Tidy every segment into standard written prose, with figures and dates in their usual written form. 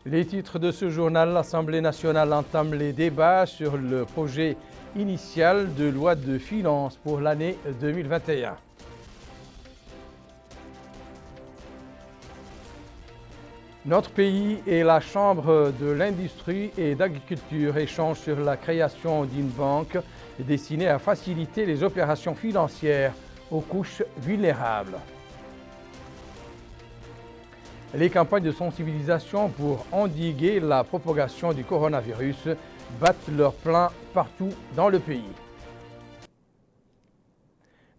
Les titres de ce journal, l'Assemblée nationale entame les débats sur le projet initial de loi de finances pour l'année 2021. Notre pays et la Chambre de l'industrie et d'agriculture échangent sur la création d'une banque destinée à faciliter les opérations financières aux couches vulnérables. Les campagnes de sensibilisation pour endiguer la propagation du coronavirus battent leur plein partout dans le pays.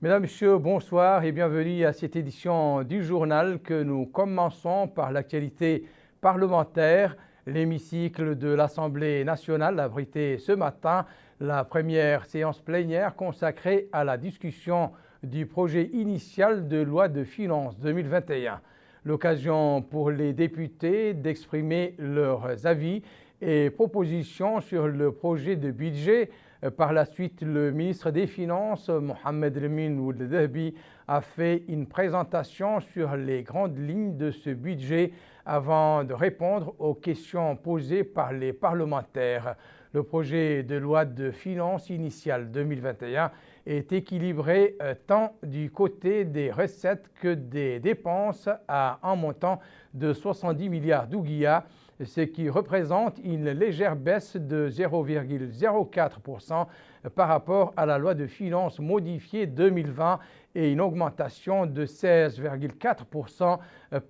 Mesdames, Messieurs, bonsoir et bienvenue à cette édition du journal que nous commençons par l'actualité parlementaire. L'hémicycle de l'Assemblée nationale a abrité ce matin la première séance plénière consacrée à la discussion du projet initial de loi de finances 2021. L'occasion pour les députés d'exprimer leurs avis et propositions sur le projet de budget. Par la suite, le ministre des Finances, Mohamed Lamine Ould Dahbi, a fait une présentation sur les grandes lignes de ce budget avant de répondre aux questions posées par les parlementaires. Le projet de loi de finances initiale 2021 est équilibré tant du côté des recettes que des dépenses à un montant de 70 milliards d'ouguiyas, ce qui représente une légère baisse de 0,04% par rapport à la loi de finances modifiée 2020 et une augmentation de 16,4%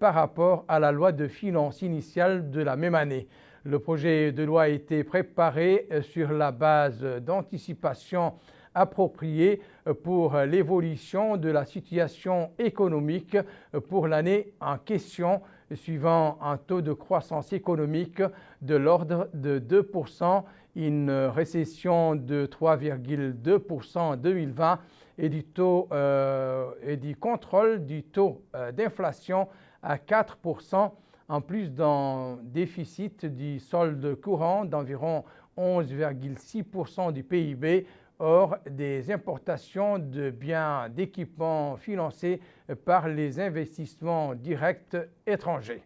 par rapport à la loi de finances initiale de la même année. Le projet de loi a été préparé sur la base d'anticipation appropriée pour l'évolution de la situation économique pour l'année en question, suivant un taux de croissance économique de l'ordre de 2%, une récession de 3,2% en 2020 et du contrôle du taux d'inflation à 4%, en plus d'un déficit du solde courant d'environ 11,6% du PIB, hors des importations de biens d'équipement financés par les investissements directs étrangers.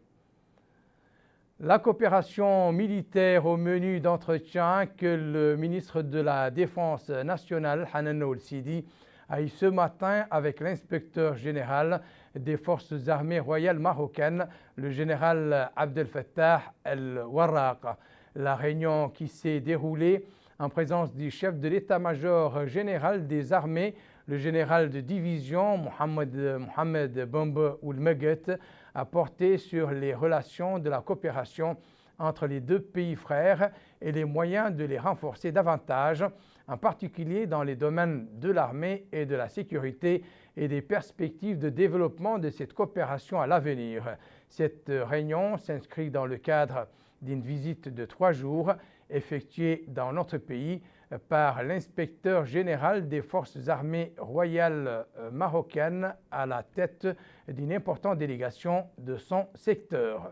La coopération militaire au menu d'entretien que le ministre de la Défense nationale, Hanan Ould-Sidi, a eu ce matin avec l'inspecteur général des forces armées royales marocaines, le général Abdel Fattah El-Warraq. La réunion qui s'est déroulée en présence du chef de l'état-major général des armées, le général de division Mohamed Bombe Ould-Meguet, a porté sur les relations de la coopération entre les deux pays frères et les moyens de les renforcer davantage, en particulier dans les domaines de l'armée et de la sécurité et des perspectives de développement de cette coopération à l'avenir. Cette réunion s'inscrit dans le cadre d'une visite de 3 jours effectuée dans notre pays par l'inspecteur général des forces armées royales marocaines à la tête d'une importante délégation de son secteur.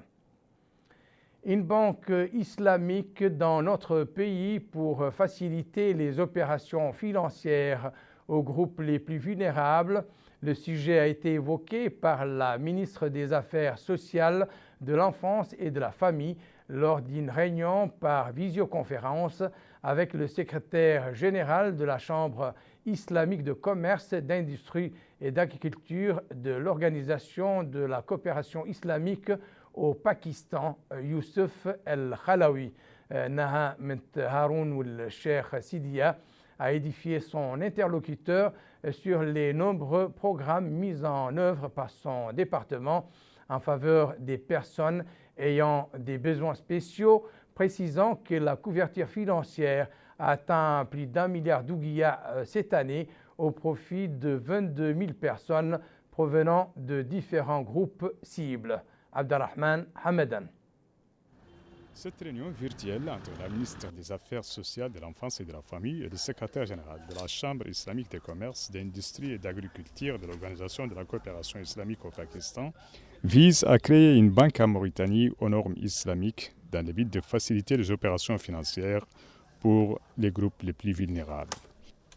Une banque islamique dans notre pays pour faciliter les opérations financières aux groupes les plus vulnérables. Le sujet a été évoqué par la ministre des Affaires sociales, de l'enfance et de la famille lors d'une réunion par visioconférence avec le secrétaire général de la Chambre islamique de commerce, d'industrie et d'agriculture de l'Organisation de la coopération islamique au Pakistan, Youssef El-Khalawi. Naha Mint Haroun ou le Cheikh Sidiya a édifié son interlocuteur sur les nombreux programmes mis en œuvre par son département en faveur des personnes ayant des besoins spéciaux, précisant que la couverture financière a atteint plus d'1 milliard d'ouguiyas cette année au profit de 22 000 personnes provenant de différents groupes cibles. Abdelrahman Hamadan. Cette réunion virtuelle entre la ministre des Affaires sociales, de l'enfance et de la famille et le secrétaire général de la Chambre islamique de commerce, d'industrie et d'agriculture de l'Organisation de la coopération islamique au Pakistan vise à créer une banque en Mauritanie aux normes islamiques dans le but de faciliter les opérations financières pour les groupes les plus vulnérables.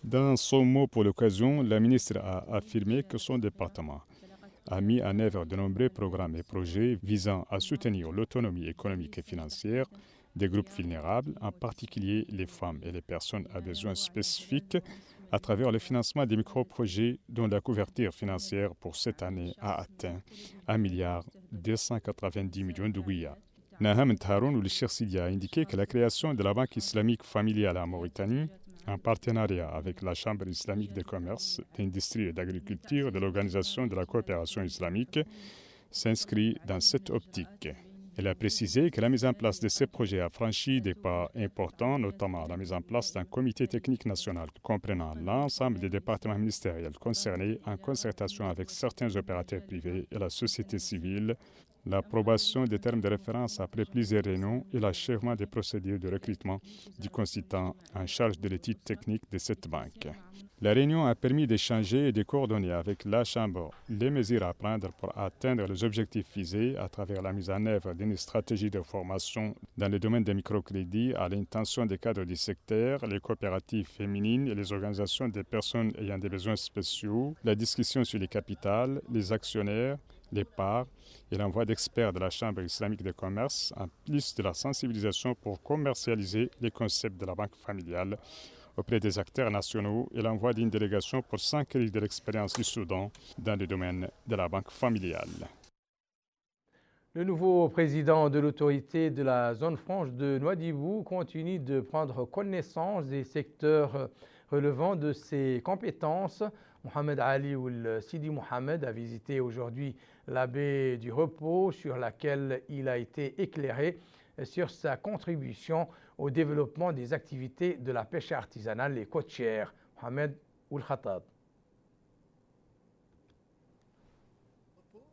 Dans son mot pour l'occasion, la ministre a affirmé que son département a mis en œuvre de nombreux programmes et projets visant à soutenir l'autonomie économique et financière des groupes vulnérables, en particulier les femmes et les personnes à besoins spécifiques, à travers le financement des micro-projets dont la couverture financière pour cette année a atteint 1,290 milliard de Ouïa. Naham Tharoun ou le Cheikh Sidi a indiqué que la création de la Banque islamique familiale en Mauritanie, en partenariat avec la Chambre islamique de commerce, d'industrie et d'agriculture de l'Organisation de la coopération islamique, s'inscrit dans cette optique. Elle a précisé que la mise en place de ces projets a franchi des pas importants, notamment la mise en place d'un comité technique national comprenant l'ensemble des départements ministériels concernés en concertation avec certains opérateurs privés et la société civile, l'approbation des termes de référence après plusieurs réunions et l'achèvement des procédures de recrutement du consultant en charge de l'étude technique de cette banque. La réunion a permis d'échanger et de coordonner avec la Chambre les mesures à prendre pour atteindre les objectifs visés à travers la mise en œuvre d'une stratégie de formation dans le domaine des microcrédits à l'intention des cadres du secteur, les coopératives féminines et les organisations des personnes ayant des besoins spéciaux, la discussion sur les capitales, les actionnaires, les parts et l'envoi d'experts de la Chambre islamique de commerce, en plus de la sensibilisation pour commercialiser les concepts de la banque familiale auprès des acteurs nationaux et l'envoi d'une délégation pour s'enquérir de l'expérience du Soudan dans le domaine de la banque familiale. Le nouveau président de l'autorité de la zone franche de Nouadhibou continue de prendre connaissance des secteurs relevant de ses compétences. Mohamed Ali Ould Sidi Mohamed a visité aujourd'hui la baie du Repos sur laquelle il a été éclairé sur sa contribution au développement des activités de la pêche artisanale et côtière. Mohamed Ould Khattab.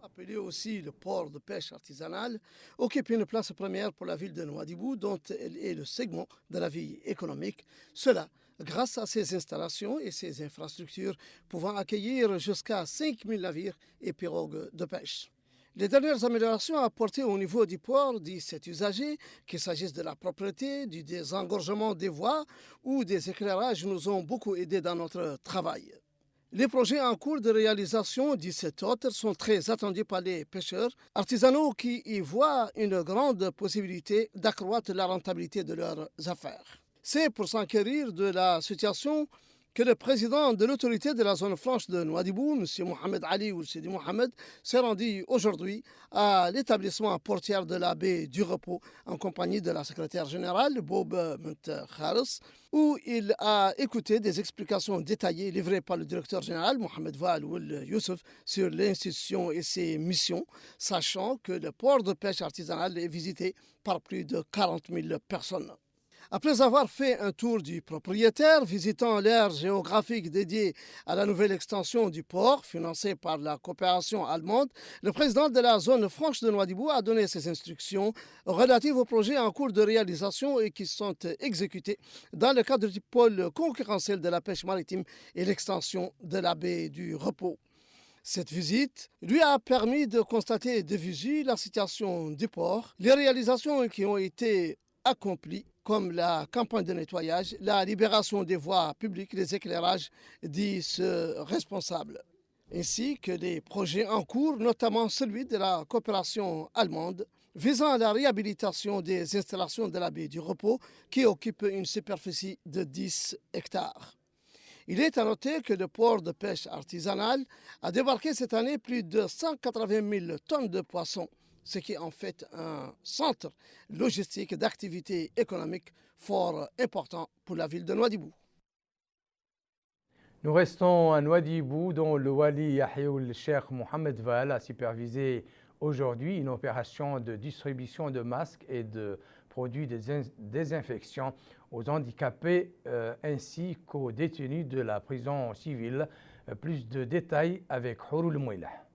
Appelé aussi le port de pêche artisanale, occupe une place première pour la ville de Nouadhibou, dont elle est le segment de la vie économique. Cela grâce à ses installations et ses infrastructures pouvant accueillir jusqu'à 5000 navires et pirogues de pêche. Les dernières améliorations apportées au niveau du port, dit cet usager, qu'il s'agisse de la propreté, du désengorgement des voies ou des éclairages, nous ont beaucoup aidé dans notre travail. Les projets en cours de réalisation, dit cet autre, sont très attendus par les pêcheurs artisanaux qui y voient une grande possibilité d'accroître la rentabilité de leurs affaires. C'est pour s'enquérir de la situation que le président de l'autorité de la zone franche de Nouadhibou, M. Mohamed Ali Ould Sidi Mohamed, s'est rendu aujourd'hui à l'établissement portier de la baie du Repos en compagnie de la secrétaire générale, Bob Ment Khalis, où il a écouté des explications détaillées livrées par le directeur général, Mohamed Wael Ould Youssef, sur l'institution et ses missions, sachant que le port de pêche artisanale est visité par plus de 40 000 personnes. Après avoir fait un tour du propriétaire, visitant l'aire géographique dédiée à la nouvelle extension du port, financée par la coopération allemande, le président de la zone franche de Nouadhibou a donné ses instructions relatives aux projets en cours de réalisation et qui sont exécutés dans le cadre du pôle concurrentiel de la pêche maritime et l'extension de la baie du Repos. Cette visite lui a permis de constater de visu la situation du port, les réalisations qui ont été accomplies, comme la campagne de nettoyage, la libération des voies publiques, les éclairages, dit ce responsable, ainsi que les projets en cours, notamment celui de la coopération allemande, visant à la réhabilitation des installations de la baie du Repos, qui occupe une superficie de 10 hectares. Il est à noter que le port de pêche artisanale a débarqué cette année plus de 180 000 tonnes de poissons, ce qui est en fait un centre logistique d'activité économique fort important pour la ville de Nouadhibou. Nous restons à Nouadhibou, dont le Wali Yahya Ould Cheikh Mohamed Wael a supervisé aujourd'hui une opération de distribution de masques et de produits de désinfection aux handicapés ainsi qu'aux détenus de la prison civile. Plus de détails avec Houroul Mouilah.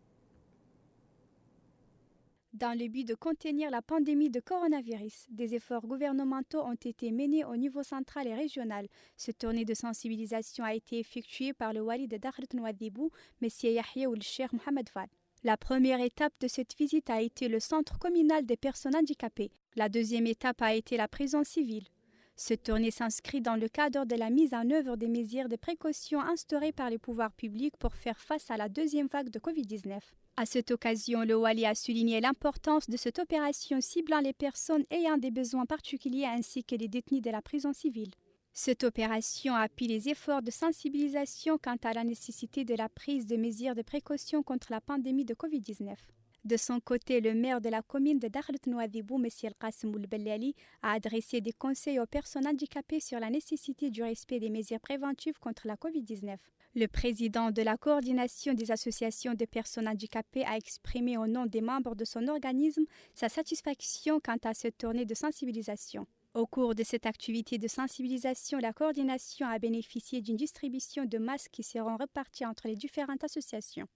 Dans le but de contenir la pandémie de coronavirus, des efforts gouvernementaux ont été menés au niveau central et régional. Cette tournée de sensibilisation a été effectuée par le Wali de Dakhlet Nouadhibou, M. Yahya Ould Cheikh Mohamed Wael. La première étape de cette visite a été le centre communal des personnes handicapées. La deuxième étape a été la prison civile. Cette tournée s'inscrit dans le cadre de la mise en œuvre des mesures de précaution instaurées par les pouvoirs publics pour faire face à la deuxième vague de Covid-19. À cette occasion, le Wali a souligné l'importance de cette opération ciblant les personnes ayant des besoins particuliers ainsi que les détenus de la prison civile. Cette opération appuie les efforts de sensibilisation quant à la nécessité de la prise de mesures de précaution contre la pandémie de Covid-19. De son côté, le maire de la commune de Dakhlet Nouadhibou, M. Qasim Oulbellali, a adressé des conseils aux personnes handicapées sur la nécessité du respect des mesures préventives contre la Covid-19. Le président de la coordination des associations de personnes handicapées a exprimé au nom des membres de son organisme sa satisfaction quant à cette tournée de sensibilisation. Au cours de cette activité de sensibilisation, la coordination a bénéficié d'une distribution de masques qui seront repartis entre les différentes associations.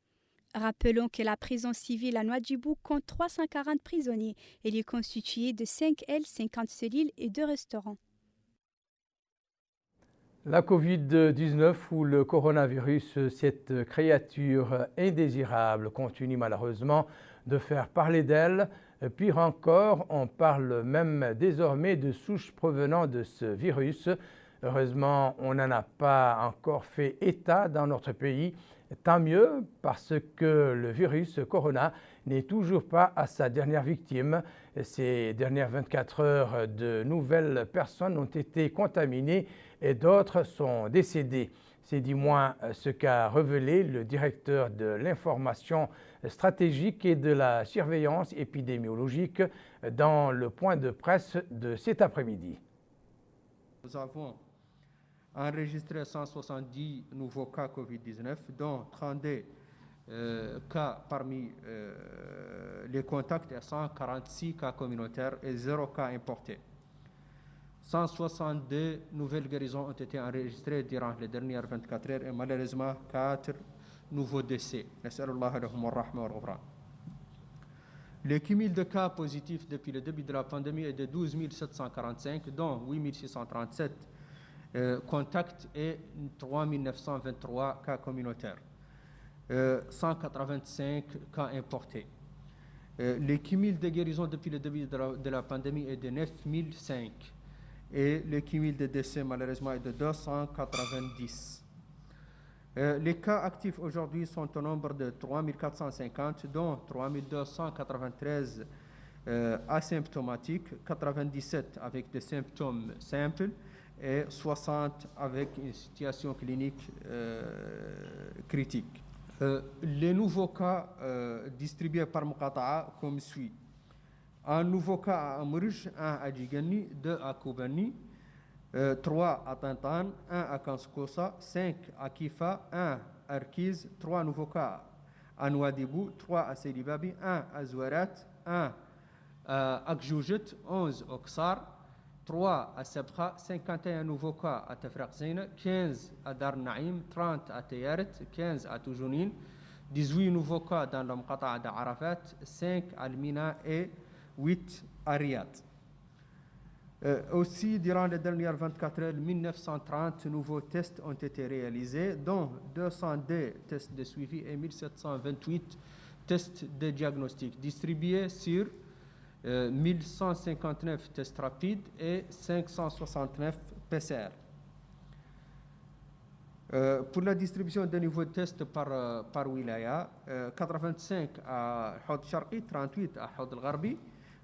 Rappelons que la prison civile à Nouadhibou compte 340 prisonniers. Elle est constituée de 5 ailes, 50 cellules et 2 restaurants. La Covid-19 ou le coronavirus, cette créature indésirable, continue malheureusement de faire parler d'elle. Pire encore, on parle même désormais de souches provenant de ce virus. Heureusement, on n'en a pas encore fait état dans notre pays. Tant mieux, parce que le virus corona n'est toujours pas à sa dernière victime. Ces dernières 24 heures, de nouvelles personnes ont été contaminées et d'autres sont décédées. C'est du moins ce qu'a révélé le directeur de l'information stratégique et de la surveillance épidémiologique dans le point de presse de cet après-midi. Nous avons enregistré 170 nouveaux cas Covid-19, dont 32 cas parmi les contacts et 146 cas communautaires et 0 cas importés. 162 nouvelles guérisons ont été enregistrées durant les dernières 24 heures et malheureusement 4 nouveaux décès. Le cumul de cas positifs depuis le début de la pandémie est de 12 745, dont 8 637 contacts et 3 923 cas communautaires, 185 cas importés. Le cumul de guérison depuis le début de la pandémie est de 9 005 et le cumul de décès malheureusement est de 290. Les cas actifs aujourd'hui sont au nombre de 3 450, dont 3 293 asymptomatiques, 97 avec des symptômes simples et 60 avec une situation clinique critique. Les nouveaux cas distribués par Muqata'a comme suit. Un nouveau cas à Amrouj, 1 à Djigani, 2 à Koubani, 3 à Tantan, 1 à Kanskosa, 5 à Kifa, 1 à Arkiz, 3 nouveaux cas à Nouadhibou, 3 à Selibabi, 1 à Zouarat, 1 à Akjoujet, 11 au Ksar, 3 à Sabkha, 51 nouveaux cas à Tafraq Zeyna, 15 à Dar Naïm, 30 à Tayaret, 15 à Toujounine, 18 nouveaux cas dans le Muqata'a d'Arafat, 5 à Al-Mina et 8 à Riyad. Aussi, durant les dernières 24 heures, 1930 nouveaux tests ont été réalisés, dont 202 tests de suivi et 1728 tests de diagnostic, distribués sur 1159 tests rapides et 569 PCR. Pour la distribution des nouveaux tests par wilaya, 85 à Hod Sharqi, 38 à Hod al-Gharbi,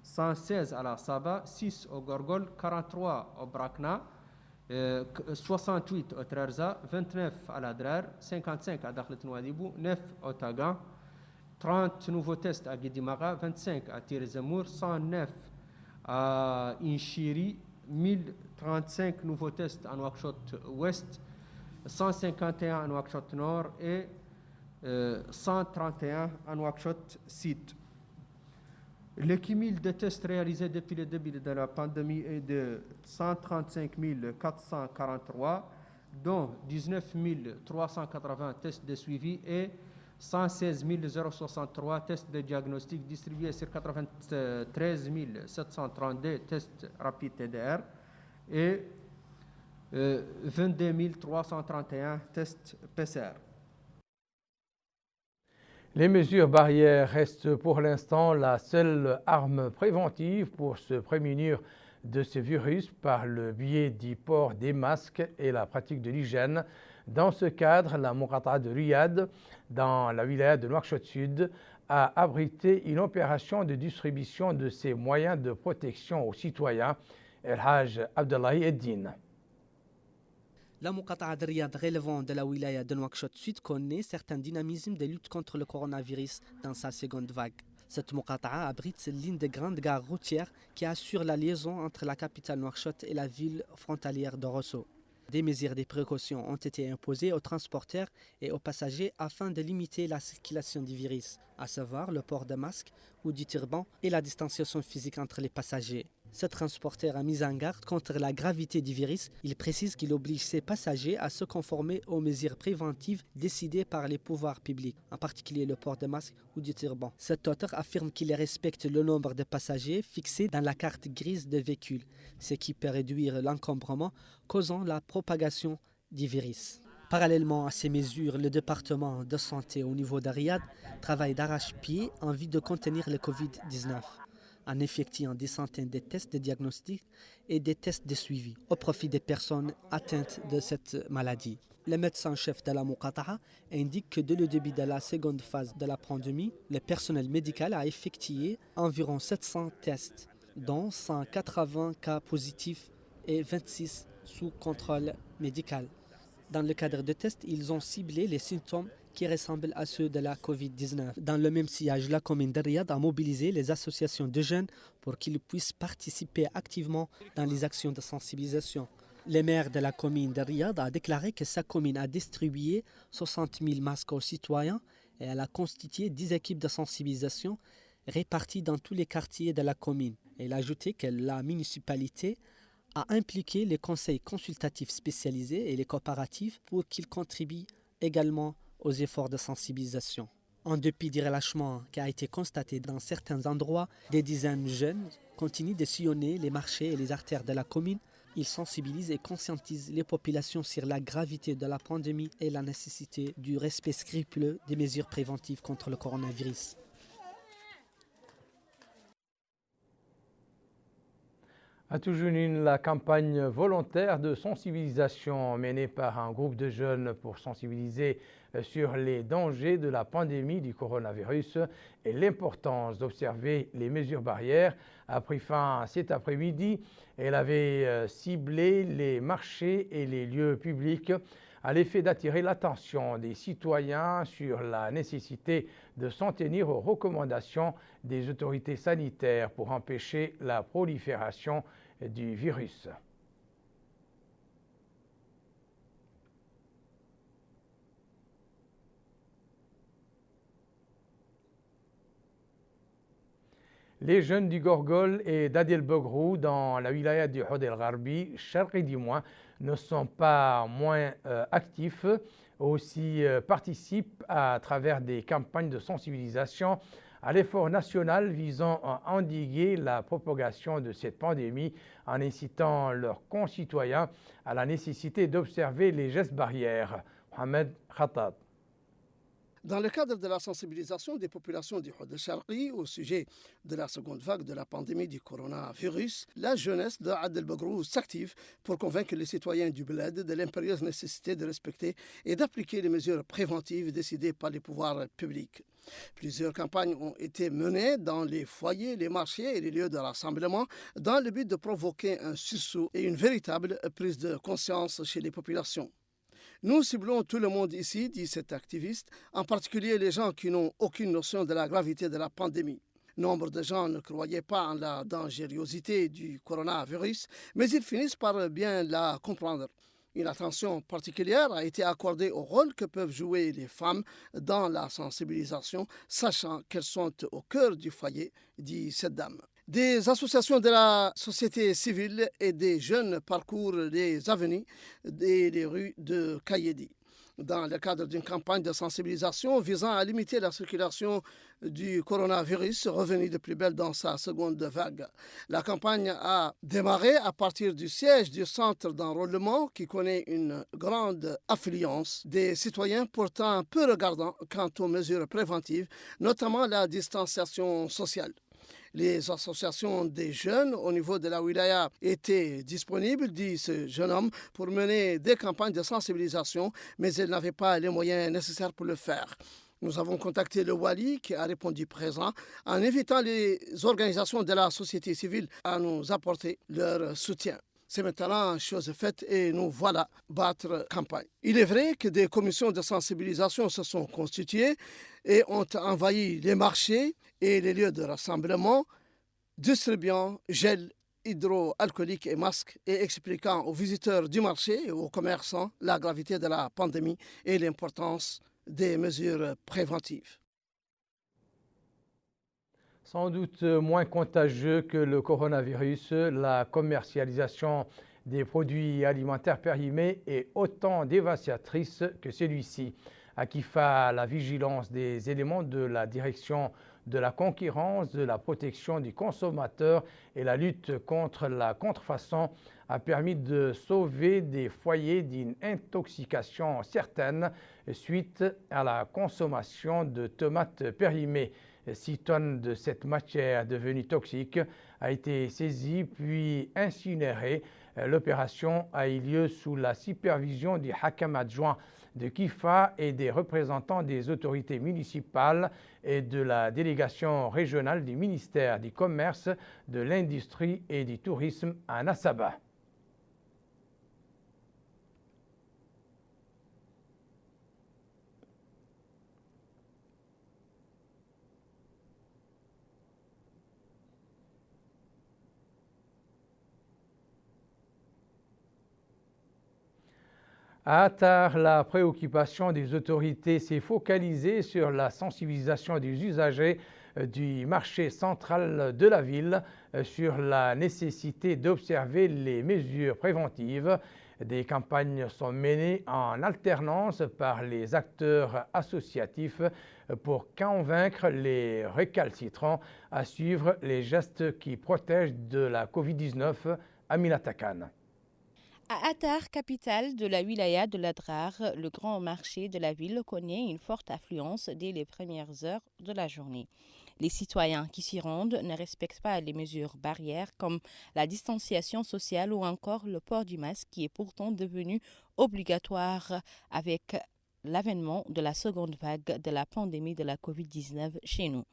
116 à la Saba, 6 au Gorgol, 43 au Brakna, 68 au Trarza, 29 à l'Adrar, 55 à Dakhlet Nouadhibou, 9 au Tagan, 30 nouveaux tests à Guidimaga, 25 à Tir Zemour, 109 à Inchiri, 1035 nouveaux tests à Nouakchott Ouest, 151 à Nouakchott Nord et 131 à Nouakchott Sud. Le cumul de tests réalisés depuis le début de la pandémie est de 135 443, dont 19 380 tests de suivi et 116 063 tests de diagnostic distribués sur 93 732 tests rapides TDR et 22 331 tests PCR. Les mesures barrières restent pour l'instant la seule arme préventive pour se prémunir de ce virus par le biais du port des masques et la pratique de l'hygiène. Dans ce cadre, la Muqata'a de Riyad, dans la wilaya de Nouakchott Sud, a abrité une opération de distribution de ces moyens de protection aux citoyens. El Haj Abdullahi Eddine. La Muqata'a de Riyad relevant de la wilaya de Nouakchott Sud connaît certain dynamisme de lutte contre le coronavirus dans sa seconde vague. Cette Muqata'a abrite l'une des grandes gares routières qui assure la liaison entre la capitale Nouakchott et la ville frontalière de Rosso. Des mesures de précaution ont été imposées aux transporteurs et aux passagers afin de limiter la circulation du virus, à savoir le port de masque ou du turban et la distanciation physique entre les passagers. Ce transporteur a mis en garde contre la gravité du virus. Il précise qu'il oblige ses passagers à se conformer aux mesures préventives décidées par les pouvoirs publics, en particulier le port de masque ou du turban. Cet auteur affirme qu'il respecte le nombre de passagers fixé dans la carte grise de véhicule, ce qui peut réduire l'encombrement causant la propagation du virus. Parallèlement à ces mesures, le département de santé au niveau de Riyad travaille d'arrache-pied en vue de contenir le Covid-19. En effectuant des centaines de tests de diagnostic et des tests de suivi au profit des personnes atteintes de cette maladie. Le médecin-chef de la Muqata'a indique que dès le début de la seconde phase de la pandémie, le personnel médical a effectué environ 700 tests, dont 180 cas positifs et 26 sous contrôle médical. Dans le cadre de tests, ils ont ciblé les symptômes qui ressemblent à ceux de la Covid-19. Dans le même sillage, la commune de Riyad a mobilisé les associations de jeunes pour qu'ils puissent participer activement dans les actions de sensibilisation. Le maire de la commune de Riyad a déclaré que sa commune a distribué 60 000 masques aux citoyens et elle a constitué 10 équipes de sensibilisation réparties dans tous les quartiers de la commune. Il a ajouté que la municipalité a impliqué les conseils consultatifs spécialisés et les coopératives pour qu'ils contribuent également aux efforts de sensibilisation. En dépit du relâchement qui a été constaté dans certains endroits, des dizaines de jeunes continuent de sillonner les marchés et les artères de la commune. Ils sensibilisent et conscientisent les populations sur la gravité de la pandémie et la nécessité du respect scrupuleux des mesures préventives contre le coronavirus. À Toujounine, la campagne volontaire de sensibilisation menée par un groupe de jeunes pour sensibiliser sur les dangers de la pandémie du coronavirus et l'importance d'observer les mesures barrières a pris fin cet après-midi. Elle avait ciblé les marchés et les lieux publics à l'effet d'attirer l'attention des citoyens sur la nécessité de s'en tenir aux recommandations des autorités sanitaires pour empêcher la prolifération du virus. Les jeunes du Gorgol et d'Adel Begrou dans la wilaya du Hod El Gharbi, Charqi Dimouin, ne sont pas moins actifs, aussi participent à travers des campagnes de sensibilisation à l'effort national visant à endiguer la propagation de cette pandémie en incitant leurs concitoyens à la nécessité d'observer les gestes barrières. Mohamed Khattab. Dans le cadre de la sensibilisation des populations du Hod el-Charqi au sujet de la seconde vague de la pandémie du coronavirus, la jeunesse de Adel Begrou s'active pour convaincre les citoyens du bled de l'impérieuse nécessité de respecter et d'appliquer les mesures préventives décidées par les pouvoirs publics. Plusieurs campagnes ont été menées dans les foyers, les marchés et les lieux de rassemblement dans le but de provoquer un sursaut et une véritable prise de conscience chez les populations. Nous ciblons tout le monde ici, dit cet activiste, en particulier les gens qui n'ont aucune notion de la gravité de la pandémie. Nombre de gens ne croyaient pas en la dangerosité du coronavirus, mais ils finissent par bien la comprendre. Une attention particulière a été accordée au rôle que peuvent jouer les femmes dans la sensibilisation, sachant qu'elles sont au cœur du foyer, dit cette dame. Des associations de la société civile et des jeunes parcourent les avenues et les rues de Kayedi dans le cadre d'une campagne de sensibilisation visant à limiter la circulation du coronavirus revenu de plus belle dans sa seconde vague. La campagne a démarré à partir du siège du centre d'enrôlement qui connaît une grande affluence des citoyens pourtant peu regardants quant aux mesures préventives, notamment la distanciation sociale. Les associations des jeunes au niveau de la wilaya étaient disponibles, dit ce jeune homme, pour mener des campagnes de sensibilisation, mais elles n'avaient pas les moyens nécessaires pour le faire. Nous avons contacté le Wali qui a répondu présent en invitant les organisations de la société civile à nous apporter leur soutien. C'est maintenant chose faite et nous voilà battre campagne. Il est vrai que des commissions de sensibilisation se sont constituées et ont envahi les marchés et les lieux de rassemblement, distribuant gel hydroalcoolique et masques et expliquant aux visiteurs du marché et aux commerçants la gravité de la pandémie et l'importance des mesures préventives. Sans doute moins contagieux que le coronavirus, la commercialisation des produits alimentaires périmés est autant dévastatrice que celui-ci. Akifa, la vigilance des éléments de la direction de la concurrence, de la protection du consommateur et la lutte contre la contrefaçon a permis de sauver des foyers d'une intoxication certaine suite à la consommation de tomates périmées. 6 tonnes de cette matière devenue toxique a été saisie puis incinérée. L'opération a eu lieu sous la supervision du Hakam adjoint de Kifa et des représentants des autorités municipales et de la délégation régionale du ministère du Commerce, de l'Industrie et du Tourisme à Nassaba. À Attar, la préoccupation des autorités s'est focalisée sur la sensibilisation des usagers du marché central de la ville sur la nécessité d'observer les mesures préventives. Des campagnes sont menées en alternance par les acteurs associatifs pour convaincre les récalcitrants à suivre les gestes qui protègent de la Covid-19. Aminata Khan. À Attar, capitale de la wilaya de l'Adrar, le grand marché de la ville connaît une forte affluence dès les premières heures de la journée. Les citoyens qui s'y rendent ne respectent pas les mesures barrières comme la distanciation sociale ou encore le port du masque qui est pourtant devenu obligatoire avec l'avènement de la seconde vague de la pandémie de la Covid-19 chez nous.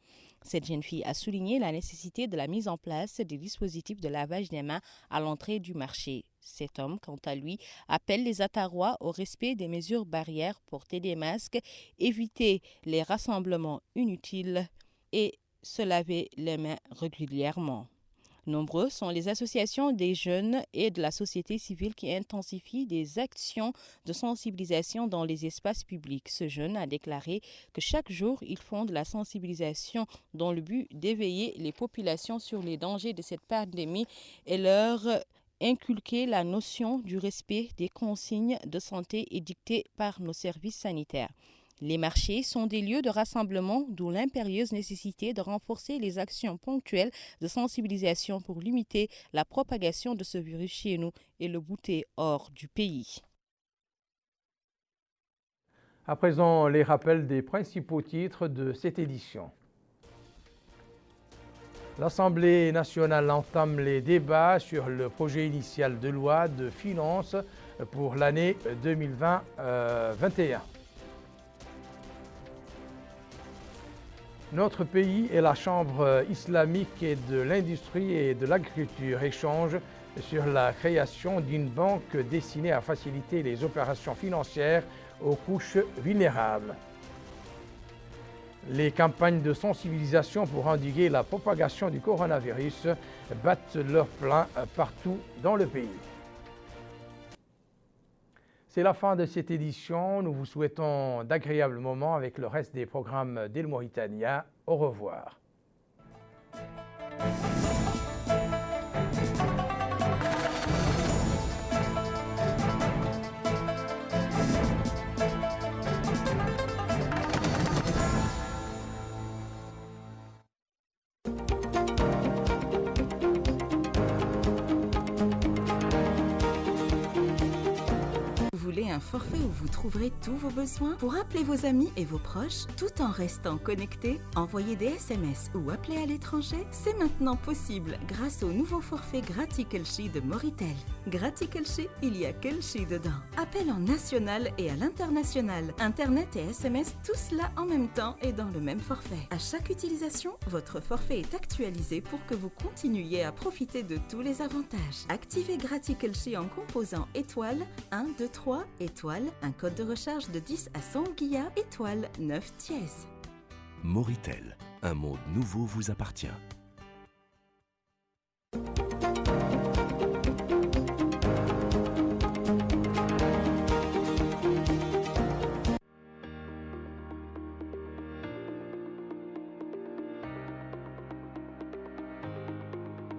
Cette jeune fille a souligné la nécessité de la mise en place des dispositifs de lavage des mains à l'entrée du marché. Cet homme, quant à lui, appelle les Attarois au respect des mesures barrières, porter des masques, éviter les rassemblements inutiles et se laver les mains régulièrement. Nombreux sont les associations des jeunes et de la société civile qui intensifient des actions de sensibilisation dans les espaces publics. Ce jeune a déclaré que chaque jour, ils font de la sensibilisation dans le but d'éveiller les populations sur les dangers de cette pandémie et leur inculquer la notion du respect des consignes de santé édictées par nos services sanitaires. Les marchés sont des lieux de rassemblement, d'où l'impérieuse nécessité de renforcer les actions ponctuelles de sensibilisation pour limiter la propagation de ce virus chez nous et le bouter hors du pays. À présent, les rappels des principaux titres de cette édition. L'Assemblée nationale entame les débats sur le projet initial de loi de finances pour l'année 2020-21. Notre pays et la Chambre islamique et de l'industrie et de l'agriculture échangent sur la création d'une banque destinée à faciliter les opérations financières aux couches vulnérables. Les campagnes de sensibilisation pour endiguer la propagation du coronavirus battent leur plein partout dans le pays. C'est la fin de cette édition. Nous vous souhaitons d'agréables moments avec le reste des programmes d'El Mauritania. Au revoir. un forfait où vous trouverez tous vos besoins pour appeler vos amis et vos proches tout en restant connecté. Envoyer des SMS ou appeler à l'étranger, c'est maintenant possible grâce au nouveau forfait Gratikelchi de Moritel. Gratikelchi, il y a Kelchi dedans. Appel en national et à l'international. Internet et SMS, tout cela en même temps et dans le même forfait. À chaque utilisation, votre forfait est actualisé pour que vous continuiez à profiter de tous les avantages. Activez Gratikelchi en composant étoile 1, 2, 3, étoile, un code de recharge de 10 à 100 Guilla, étoile 9 dièse. Moritel, un monde nouveau vous appartient.